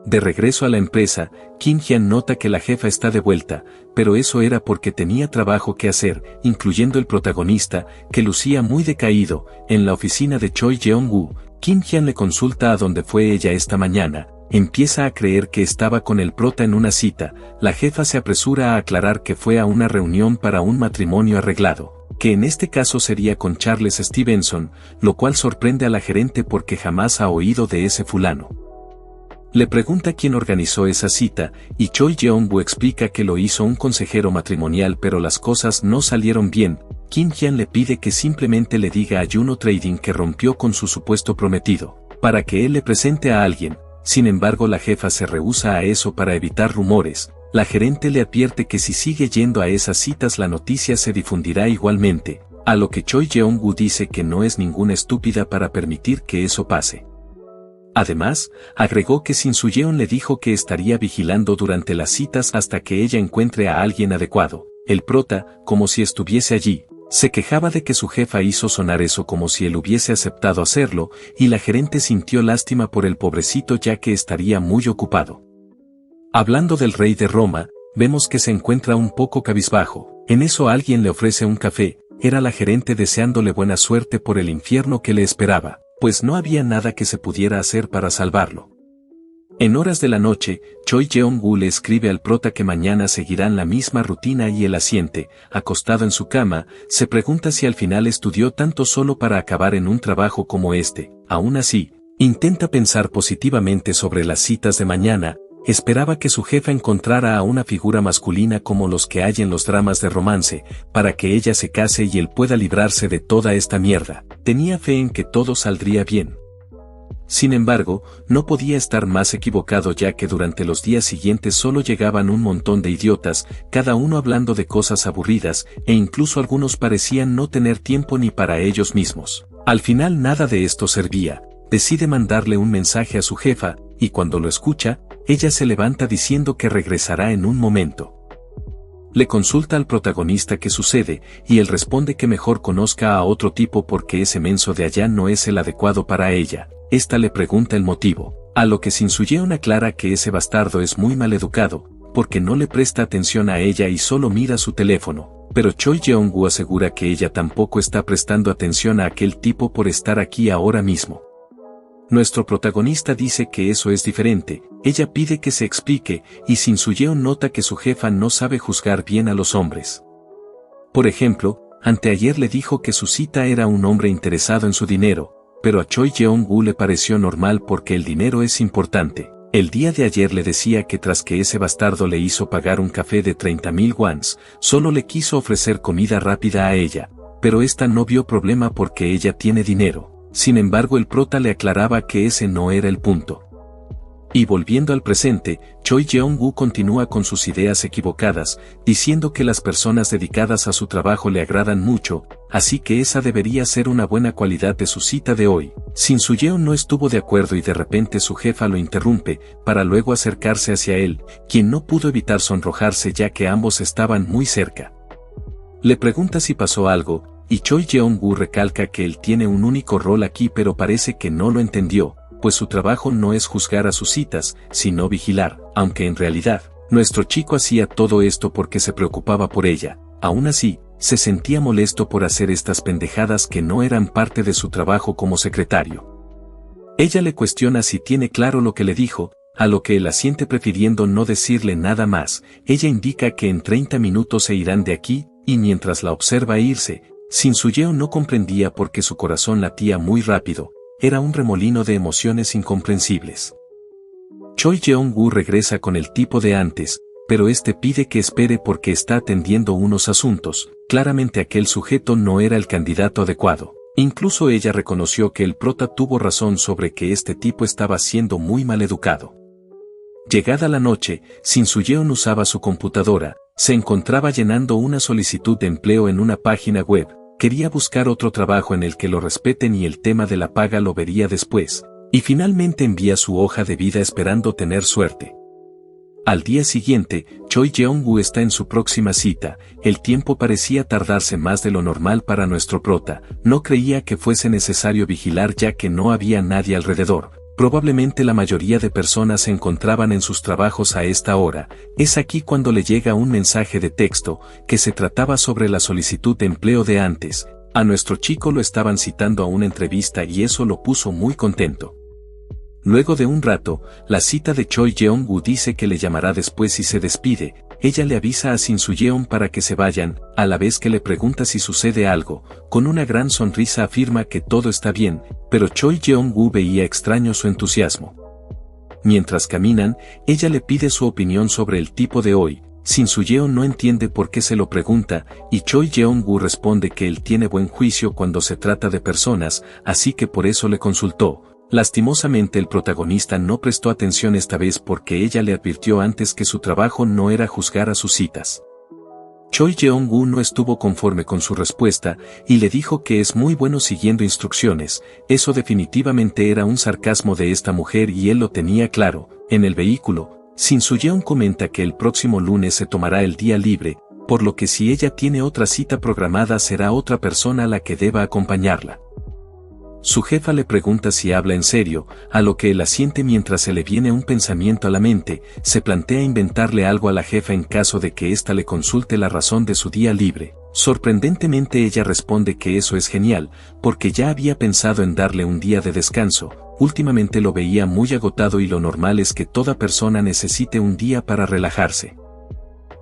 S1: De regreso a la empresa, Kim Hyun nota que la jefa está de vuelta, pero eso era porque tenía trabajo que hacer, incluyendo el protagonista, que lucía muy decaído. En la oficina de Choi Jeong-woo, Kim Hyun le consulta a dónde fue ella esta mañana. Empieza a creer que estaba con el prota en una cita. La jefa se apresura a aclarar que fue a una reunión para un matrimonio arreglado, que en este caso sería con Charles Stevenson, lo cual sorprende a la gerente porque jamás ha oído de ese fulano. Le pregunta quién organizó esa cita, y Choi Jeong-woo explica que lo hizo un consejero matrimonial pero las cosas no salieron bien. Kim Hyun le pide que simplemente le diga a Juno Trading que rompió con su supuesto prometido, para que él le presente a alguien. Sin embargo la jefa se rehúsa a eso para evitar rumores. La gerente le advierte que si sigue yendo a esas citas la noticia se difundirá igualmente, a lo que Choi Jeong-woo dice que no es ninguna estúpida para permitir que eso pase. Además, agregó que Shin Su-yeon le dijo que estaría vigilando durante las citas hasta que ella encuentre a alguien adecuado. El prota, como si estuviese allí, se quejaba de que su jefa hizo sonar eso como si él hubiese aceptado hacerlo, y la gerente sintió lástima por el pobrecito ya que estaría muy ocupado. Hablando del rey de Roma, vemos que se encuentra un poco cabizbajo. En eso alguien le ofrece un café, era la gerente deseándole buena suerte por el infierno que le esperaba, pues no había nada que se pudiera hacer para salvarlo. En horas de la noche, Choi Jeong-woo le escribe al prota que mañana seguirán la misma rutina y él asiente, acostado en su cama, se pregunta si al final estudió tanto solo para acabar en un trabajo como este. Aún así, intenta pensar positivamente sobre las citas de mañana, esperaba que su jefa encontrara a una figura masculina como los que hay en los dramas de romance, para que ella se case y él pueda librarse de toda esta mierda. Tenía fe en que todo saldría bien. Sin embargo, no podía estar más equivocado ya que durante los días siguientes solo llegaban un montón de idiotas, cada uno hablando de cosas aburridas, e incluso algunos parecían no tener tiempo ni para ellos mismos. Al final nada de esto servía, decide mandarle un mensaje a su jefa, y cuando lo escucha, ella se levanta diciendo que regresará en un momento. Le consulta al protagonista qué sucede, y él responde que mejor conozca a otro tipo porque ese menso de allá no es el adecuado para ella. Esta le pregunta el motivo, a lo que Shin Su-yeon aclara que ese bastardo es muy maleducado, porque no le presta atención a ella y solo mira su teléfono, pero Choi Jeong-woo asegura que ella tampoco está prestando atención a aquel tipo por estar aquí ahora mismo. Nuestro protagonista dice que eso es diferente, ella pide que se explique, y Shin Su-yeon nota que su jefa no sabe juzgar bien a los hombres. Por ejemplo, anteayer le dijo que su cita era un hombre interesado en su dinero, pero a Choi Jeong-woo le pareció normal porque el dinero es importante. El día de ayer le decía que tras que ese bastardo le hizo pagar un café de 30.000 wons, solo le quiso ofrecer comida rápida a ella, pero esta no vio problema porque ella tiene dinero. Sin embargo, el prota le aclaraba que ese no era el punto. Y volviendo al presente, Choi Jeong-woo continúa con sus ideas equivocadas, diciendo que las personas dedicadas a su trabajo le agradan mucho, así que esa debería ser una buena cualidad de su cita de hoy. Shin Su-yeon no estuvo de acuerdo y de repente su jefa lo interrumpe, para luego acercarse hacia él, quien no pudo evitar sonrojarse ya que ambos estaban muy cerca. Le pregunta si pasó algo, y Choi Jeong-woo recalca que él tiene un único rol aquí pero parece que no lo entendió, pues su trabajo no es juzgar a sus citas, sino vigilar, aunque en realidad, nuestro chico hacía todo esto porque se preocupaba por ella. Aún así, se sentía molesto por hacer estas pendejadas que no eran parte de su trabajo como secretario. Ella le cuestiona si tiene claro lo que le dijo, a lo que él asiente prefiriendo no decirle nada más. Ella indica que en 30 minutos se irán de aquí, y mientras la observa irse, Shin Su-yeon no comprendía por qué su corazón latía muy rápido. Era un remolino de emociones incomprensibles. Choi Jeong-woo regresa con el tipo de antes, pero este pide que espere porque está atendiendo unos asuntos. Claramente aquel sujeto no era el candidato adecuado. Incluso ella reconoció que el prota tuvo razón sobre que este tipo estaba siendo muy maleducado. Llegada la noche, Shin Su-yeon usaba su computadora, se encontraba llenando una solicitud de empleo en una página web. Quería buscar otro trabajo en el que lo respeten y el tema de la paga lo vería después, y finalmente envía su hoja de vida esperando tener suerte. Al día siguiente, Choi Jeong-woo está en su próxima cita, el tiempo parecía tardarse más de lo normal para nuestro prota, no creía que fuese necesario vigilar ya que no había nadie alrededor. Probablemente la mayoría de personas se encontraban en sus trabajos a esta hora. Es aquí cuando le llega un mensaje de texto, que se trataba sobre la solicitud de empleo de antes. A nuestro chico lo estaban citando a una entrevista y eso lo puso muy contento. Luego de un rato, la cita de Choi Jeong-woo dice que le llamará después y se despide. Ella le avisa a Shin Su-yeon para que se vayan, a la vez que le pregunta si sucede algo. Con una gran sonrisa afirma que todo está bien, pero Choi Jeong-woo veía extraño su entusiasmo. Mientras caminan, ella le pide su opinión sobre el tipo de hoy. Shin Su-yeon no entiende por qué se lo pregunta, y Choi Jeong-woo responde que él tiene buen juicio cuando se trata de personas, así que por eso le consultó. Lastimosamente el protagonista no prestó atención esta vez porque ella le advirtió antes que su trabajo no era juzgar a sus citas. Choi Jeong-woo no estuvo conforme con su respuesta y le dijo que es muy bueno siguiendo instrucciones. Eso definitivamente era un sarcasmo de esta mujer y él lo tenía claro. En el vehículo, Shin Su-yeon comenta que el próximo lunes se tomará el día libre, por lo que si ella tiene otra cita programada será otra persona la que deba acompañarla. Su jefa le pregunta si habla en serio, a lo que él asiente mientras se le viene un pensamiento a la mente. Se plantea inventarle algo a la jefa en caso de que ésta le consulte la razón de su día libre. Sorprendentemente ella responde que eso es genial, porque ya había pensado en darle un día de descanso. Últimamente lo veía muy agotado y lo normal es que toda persona necesite un día para relajarse.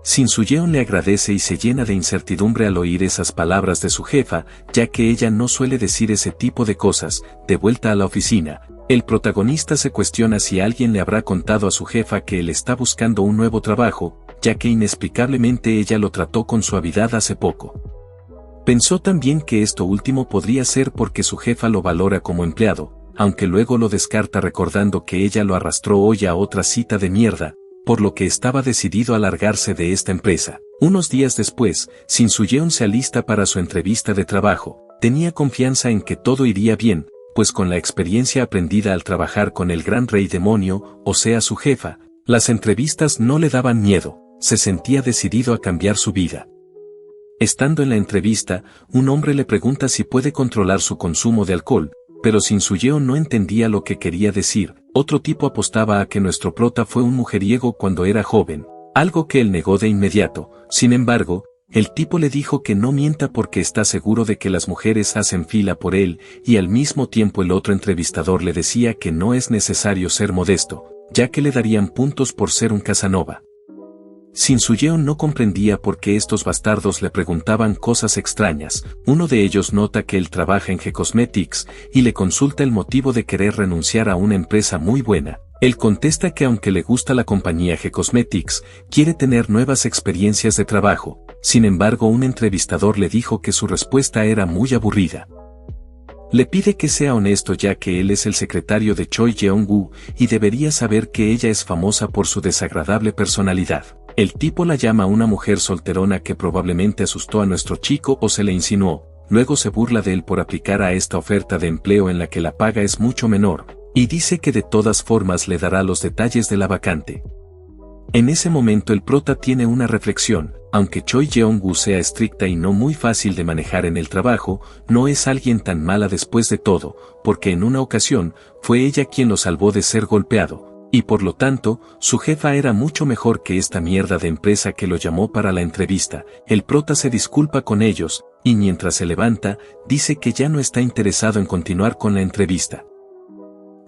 S1: Shin Su-yeon le agradece y se llena de incertidumbre al oír esas palabras de su jefa, ya que ella no suele decir ese tipo de cosas. De vuelta a la oficina, el protagonista se cuestiona si alguien le habrá contado a su jefa que él está buscando un nuevo trabajo, ya que inexplicablemente ella lo trató con suavidad hace poco. Pensó también que esto último podría ser porque su jefa lo valora como empleado, aunque luego lo descarta recordando que ella lo arrastró hoy a otra cita de mierda, por lo que estaba decidido a largarse de esta empresa. Unos días después, Shin Su-yeon se alista para su entrevista de trabajo. Tenía confianza en que todo iría bien, pues con la experiencia aprendida al trabajar con el gran rey demonio, o sea su jefa, las entrevistas no le daban miedo, se sentía decidido a cambiar su vida. Estando en la entrevista, un hombre le pregunta si puede controlar su consumo de alcohol, pero Shin Su-yeon no entendía lo que quería decir. Otro tipo apostaba a que nuestro prota fue un mujeriego cuando era joven, algo que él negó de inmediato. Sin embargo, el tipo le dijo que no mienta porque está seguro de que las mujeres hacen fila por él, y al mismo tiempo el otro entrevistador le decía que no es necesario ser modesto, ya que le darían puntos por ser un Casanova. Shin Su-yeon no comprendía por qué estos bastardos le preguntaban cosas extrañas. Uno de ellos nota que él trabaja en G-Cosmetics y le consulta el motivo de querer renunciar a una empresa muy buena. Él contesta que aunque le gusta la compañía G-Cosmetics, quiere tener nuevas experiencias de trabajo. Sin embargo, un entrevistador le dijo que su respuesta era muy aburrida. Le pide que sea honesto ya que él es el secretario de Choi Jeong-woo y debería saber que ella es famosa por su desagradable personalidad. El tipo la llama una mujer solterona que probablemente asustó a nuestro chico o se le insinuó. Luego se burla de él por aplicar a esta oferta de empleo en la que la paga es mucho menor, y dice que de todas formas le dará los detalles de la vacante. En ese momento el prota tiene una reflexión. Aunque Choi Jeong-woo sea estricta y no muy fácil de manejar en el trabajo, no es alguien tan mala después de todo, porque en una ocasión, fue ella quien lo salvó de ser golpeado, y por lo tanto, su jefa era mucho mejor que esta mierda de empresa que lo llamó para la entrevista. El prota se disculpa con ellos, y mientras se levanta, dice que ya no está interesado en continuar con la entrevista.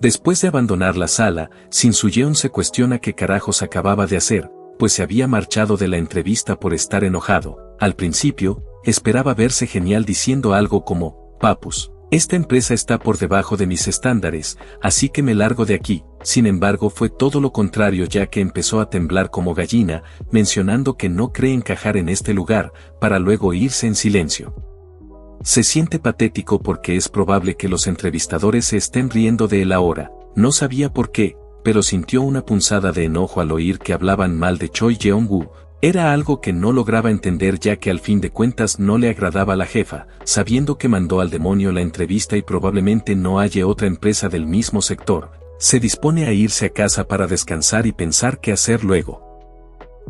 S1: Después de abandonar la sala, Shin Su-yeon se cuestiona qué carajos acababa de hacer, pues se había marchado de la entrevista por estar enojado. Al principio, esperaba verse genial diciendo algo como, papus, esta empresa está por debajo de mis estándares, así que me largo de aquí. Sin embargo, fue todo lo contrario ya que empezó a temblar como gallina, mencionando que no cree encajar en este lugar, para luego irse en silencio. Se siente patético porque es probable que los entrevistadores se estén riendo de él ahora. No sabía por qué, pero sintió una punzada de enojo al oír que hablaban mal de Choi Jeong-woo. Era algo que no lograba entender ya que al fin de cuentas no le agradaba a la jefa, sabiendo que mandó al demonio la entrevista y probablemente no haya otra empresa del mismo sector. Se dispone a irse a casa para descansar y pensar qué hacer luego.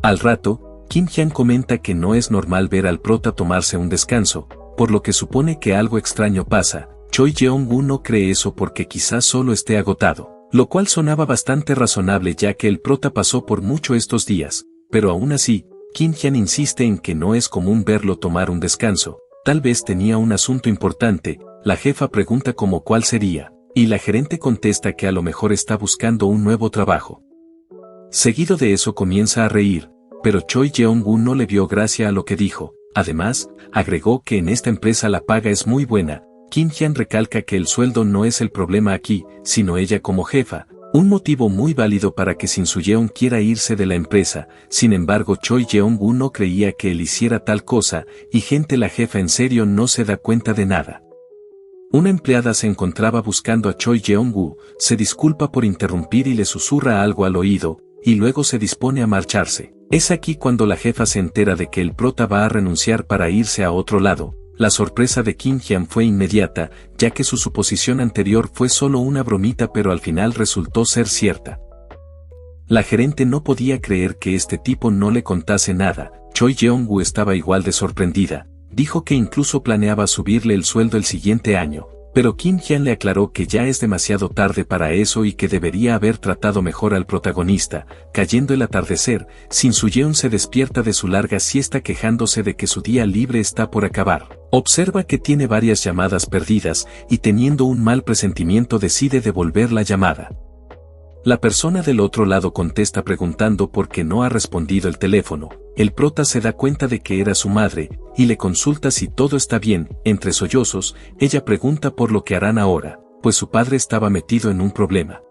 S1: Al rato, Kim Hyun comenta que no es normal ver al prota tomarse un descanso, por lo que supone que algo extraño pasa. Choi Jeong-woo no cree eso porque quizás solo esté agotado. Lo cual sonaba bastante razonable ya que el prota pasó por mucho estos días, pero aún así, Kim Hyun insiste en que no es común verlo tomar un descanso. Tal vez tenía un asunto importante. La jefa pregunta como cuál sería, y la gerente contesta que a lo mejor está buscando un nuevo trabajo. Seguido de eso comienza a reír, pero Choi Jeong-woo no le vio gracia a lo que dijo. Además, agregó que en esta empresa la paga es muy buena. Kim Hyun recalca que el sueldo no es el problema aquí, sino ella como jefa, un motivo muy válido para que Shin Su-yeon quiera irse de la empresa. Sin embargo, Choi Jeong-woo no creía que él hiciera tal cosa, y la jefa en serio no se da cuenta de nada. Una empleada se encontraba buscando a Choi Jeong-woo, se disculpa por interrumpir y le susurra algo al oído. y luego se dispone a marcharse. Es aquí cuando la jefa se entera de que el prota va a renunciar para irse a otro lado. La sorpresa de Kim Hyun fue inmediata, ya que su suposición anterior fue solo una bromita, pero al final resultó ser cierta. La gerente no podía creer que este tipo no le contase nada. Choi Jeong-woo estaba igual de sorprendida. Dijo que incluso planeaba subirle el sueldo el siguiente año, pero Kim Hyun le aclaró que ya es demasiado tarde para eso y que debería haber tratado mejor al protagonista. Cayendo el atardecer, Shin Soo-yeon se despierta de su larga siesta quejándose de que su día libre está por acabar. Observa que tiene varias llamadas perdidas y teniendo un mal presentimiento decide devolver la llamada. La persona del otro lado contesta preguntando por qué no ha respondido el teléfono. El prota se da cuenta de que era su madre, y le consulta si todo está bien. Entre sollozos, ella pregunta por lo que harán ahora, pues su padre estaba metido en un problema.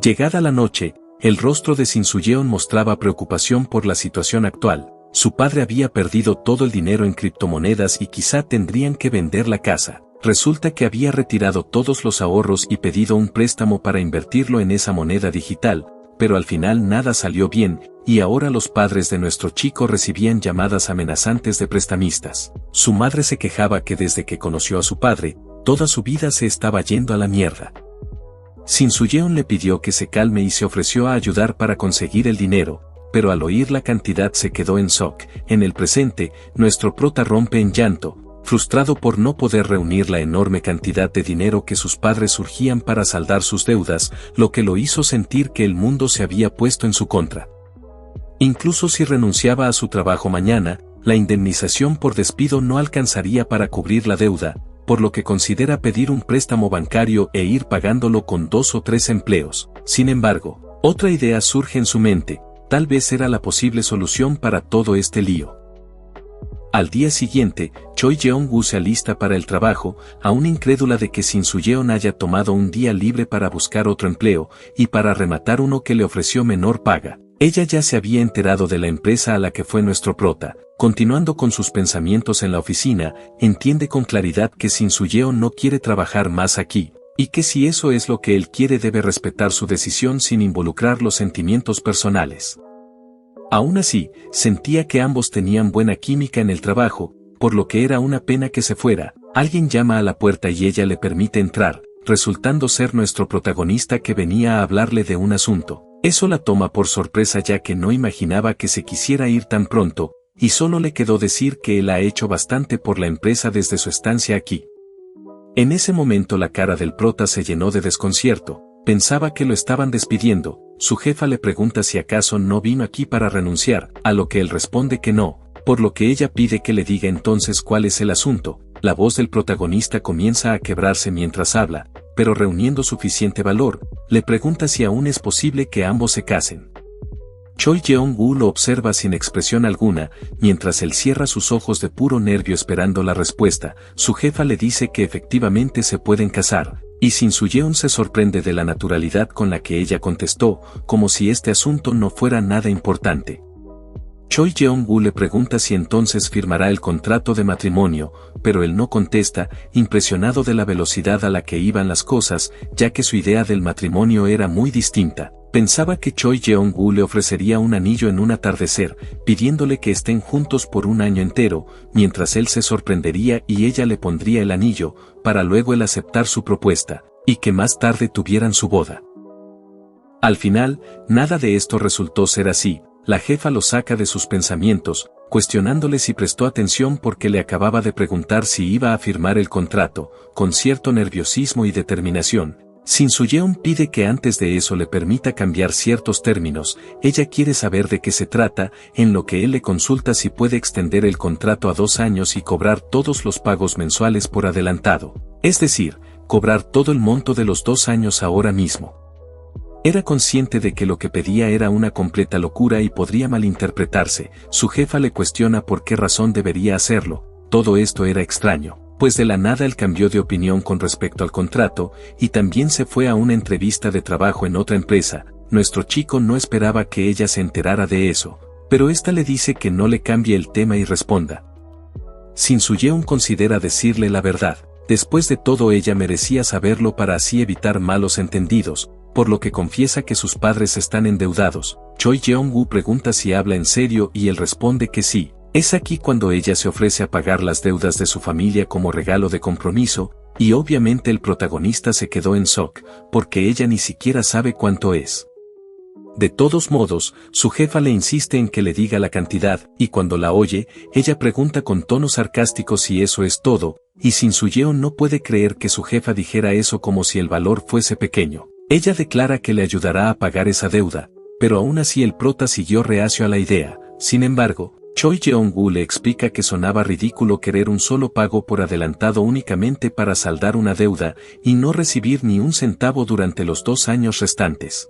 S1: Llegada la noche, el rostro de Shin Soo-yeon mostraba preocupación por la situación actual. Su padre había perdido todo el dinero en criptomonedas y quizá tendrían que vender la casa. Resulta que había retirado todos los ahorros y pedido un préstamo para invertirlo en esa moneda digital, pero al final nada salió bien, y ahora los padres de nuestro chico recibían llamadas amenazantes de prestamistas. Su madre se quejaba que desde que conoció a su padre, toda su vida se estaba yendo a la mierda. Shin Soo-yeon le pidió que se calme y se ofreció a ayudar para conseguir el dinero, pero al oír la cantidad se quedó en shock. En el presente, nuestro prota rompe en llanto, frustrado por no poder reunir la enorme cantidad de dinero que sus padres surgían para saldar sus deudas, lo que lo hizo sentir que el mundo se había puesto en su contra. Incluso si renunciaba a su trabajo mañana, la indemnización por despido no alcanzaría para cubrir la deuda, por lo que considera pedir un préstamo bancario e ir pagándolo con 2 o 3 empleos. Sin embargo, otra idea surge en su mente, tal vez era la posible solución para todo este lío. Al día siguiente, Choi Jeong-woo se alista para el trabajo, aún incrédula de que Shin Soo-yeon haya tomado un día libre para buscar otro empleo, y para rematar uno que le ofreció menor paga. Ella ya se había enterado de la empresa a la que fue nuestro prota. Continuando con sus pensamientos en la oficina, entiende con claridad que Shin Soo-yeon no quiere trabajar más aquí, y que si eso es lo que él quiere debe respetar su decisión sin involucrar los sentimientos personales. Aún así, sentía que ambos tenían buena química en el trabajo, por lo que era una pena que se fuera. Alguien llama a la puerta y ella le permite entrar, resultando ser nuestro protagonista que venía a hablarle de un asunto. Eso la toma por sorpresa ya que no imaginaba que se quisiera ir tan pronto, y solo le quedó decir que él ha hecho bastante por la empresa desde su estancia aquí. En ese momento la cara del prota se llenó de desconcierto, pensaba que lo estaban despidiendo. Su jefa le pregunta si acaso no vino aquí para renunciar, a lo que él responde que no, por lo que ella pide que le diga entonces cuál es el asunto. La voz del protagonista comienza a quebrarse mientras habla, pero reuniendo suficiente valor, le pregunta si aún es posible que ambos se casen. Choi Jeong-woo lo observa sin expresión alguna, mientras él cierra sus ojos de puro nervio esperando la respuesta. Su jefa le dice que efectivamente se pueden casar, y Shin Soo-yeon se sorprende de la naturalidad con la que ella contestó, como si este asunto no fuera nada importante. Choi Jeong-woo le pregunta si entonces firmará el contrato de matrimonio, pero él no contesta, impresionado de la velocidad a la que iban las cosas, ya que su idea del matrimonio era muy distinta. Pensaba que Choi Jeong-woo le ofrecería un anillo en un atardecer, pidiéndole que estén juntos por un año entero, mientras él se sorprendería y ella le pondría el anillo, para luego él aceptar su propuesta, y que más tarde tuvieran su boda. Al final, nada de esto resultó ser así. La jefa lo saca de sus pensamientos, cuestionándole si prestó atención porque le acababa de preguntar si iba a firmar el contrato, con cierto nerviosismo y determinación. Shin Soo-yeon pide que antes de eso le permita cambiar ciertos términos. Ella quiere saber de qué se trata, en lo que él le consulta si puede extender el contrato a 2 años y cobrar todos los pagos mensuales por adelantado. Es decir, cobrar todo el monto de los 2 años ahora mismo. Era consciente de que lo que pedía era una completa locura y podría malinterpretarse. Su jefa le cuestiona por qué razón debería hacerlo. Todo esto era extraño, pues de la nada él cambió de opinión con respecto al contrato, y también se fue a una entrevista de trabajo en otra empresa. Nuestro chico no esperaba que ella se enterara de eso, pero esta le dice que no le cambie el tema y responda. Shin Soo-yeon considera decirle la verdad. Después de todo ella merecía saberlo para así evitar malos entendidos, por lo que confiesa que sus padres están endeudados. Choi Jeong-woo pregunta si habla en serio y él responde que sí. Es aquí cuando ella se ofrece a pagar las deudas de su familia como regalo de compromiso, y obviamente el protagonista se quedó en shock, porque ella ni siquiera sabe cuánto es. De todos modos, su jefa le insiste en que le diga la cantidad, y cuando la oye, ella pregunta con tono sarcástico si eso es todo, y Shin Soo-yeon no puede creer que su jefa dijera eso como si el valor fuese pequeño. Ella declara que le ayudará a pagar esa deuda, pero aún así el prota siguió reacio a la idea. Sin embargo, Choi Jeong-woo le explica que sonaba ridículo querer un solo pago por adelantado únicamente para saldar una deuda y no recibir ni un centavo durante los 2 años restantes.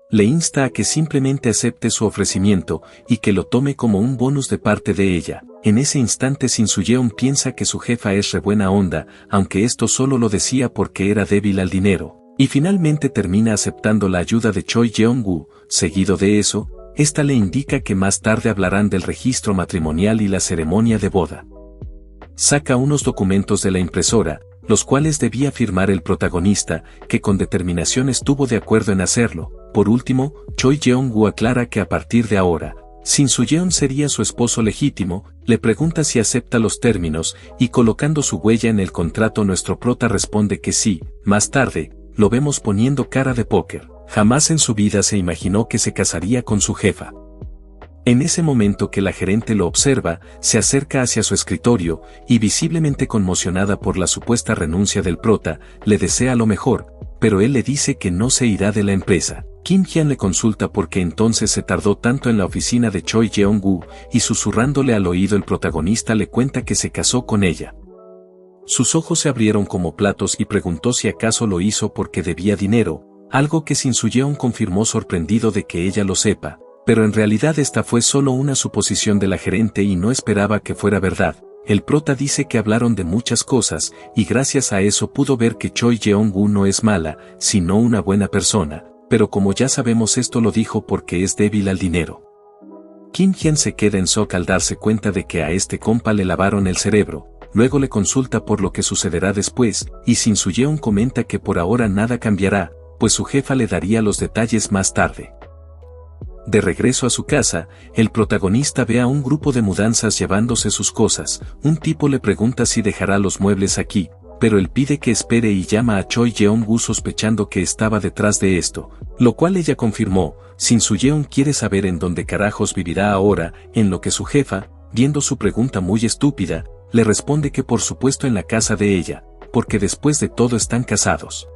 S1: Le insta a que simplemente acepte su ofrecimiento y que lo tome como un bonus de parte de ella. En ese instante Shin Soo-yeon piensa que su jefa es re buena onda, aunque esto solo lo decía porque era débil al dinero, y finalmente termina aceptando la ayuda de Choi Jeong-woo. Seguido de eso, esta le indica que más tarde hablarán del registro matrimonial y la ceremonia de boda. Saca unos documentos de la impresora, los cuales debía firmar el protagonista, que con determinación estuvo de acuerdo en hacerlo. Por último, Choi Jeong-woo aclara que a partir de ahora, Shin Soo-yeon sería su esposo legítimo, le pregunta si acepta los términos, y colocando su huella en el contrato nuestro prota responde que sí. Más tarde, lo vemos poniendo cara de póker. Jamás en su vida se imaginó que se casaría con su jefa. En ese momento que la gerente lo observa, se acerca hacia su escritorio, y visiblemente conmocionada por la supuesta renuncia del prota, le desea lo mejor, pero él le dice que no se irá de la empresa. Kim Hyun le consulta por qué entonces se tardó tanto en la oficina de Choi Jeong-woo, y susurrándole al oído el protagonista le cuenta que se casó con ella. Sus ojos se abrieron como platos y preguntó si acaso lo hizo porque debía dinero, algo que Shin Soo-yeon confirmó sorprendido de que ella lo sepa, pero en realidad esta fue solo una suposición de la gerente y no esperaba que fuera verdad. El prota dice que hablaron de muchas cosas, y gracias a eso pudo ver que Choi Jeong-woo no es mala, sino una buena persona, pero como ya sabemos esto lo dijo porque es débil al dinero. Kim Hyun se queda en shock al darse cuenta de que a este compa le lavaron el cerebro. Luego le consulta por lo que sucederá después, y Shin Soo-yeon comenta que por ahora nada cambiará, pues su jefa le daría los detalles más tarde. De regreso a su casa, el protagonista ve a un grupo de mudanzas llevándose sus cosas. Un tipo le pregunta si dejará los muebles aquí, pero él pide que espere y llama a Choi Jeong-woo sospechando que estaba detrás de esto, lo cual ella confirmó. Shin Soo-yeon quiere saber en dónde carajos vivirá ahora, en lo que su jefa, viendo su pregunta muy estúpida, le responde que por supuesto en la casa de ella, porque después de todo están casados.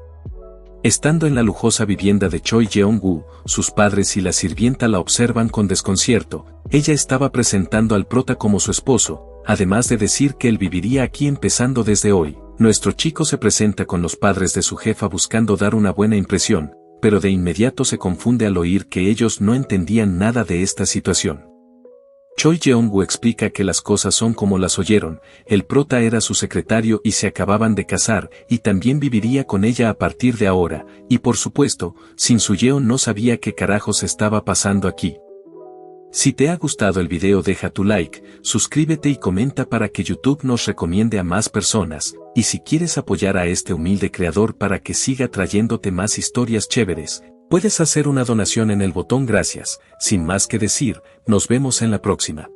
S1: Estando en la lujosa vivienda de Choi Jeong-woo, sus padres y la sirvienta la observan con desconcierto. Ella estaba presentando al prota como su esposo, además de decir que él viviría aquí empezando desde hoy. Nuestro chico se presenta con los padres de su jefa buscando dar una buena impresión, pero de inmediato se confunde al oír que ellos no entendían nada de esta situación. Choi Jeong-woo explica que las cosas son como las oyeron, el prota era su secretario y se acababan de casar, y también viviría con ella a partir de ahora, y por supuesto, Shin Soo-yeon no sabía qué carajos estaba pasando aquí. Si te ha gustado el video deja tu like, suscríbete y comenta para que YouTube nos recomiende a más personas, y si quieres apoyar a este humilde creador para que siga trayéndote más historias chéveres, puedes hacer una donación en el botón gracias. Sin más que decir, nos vemos en la próxima.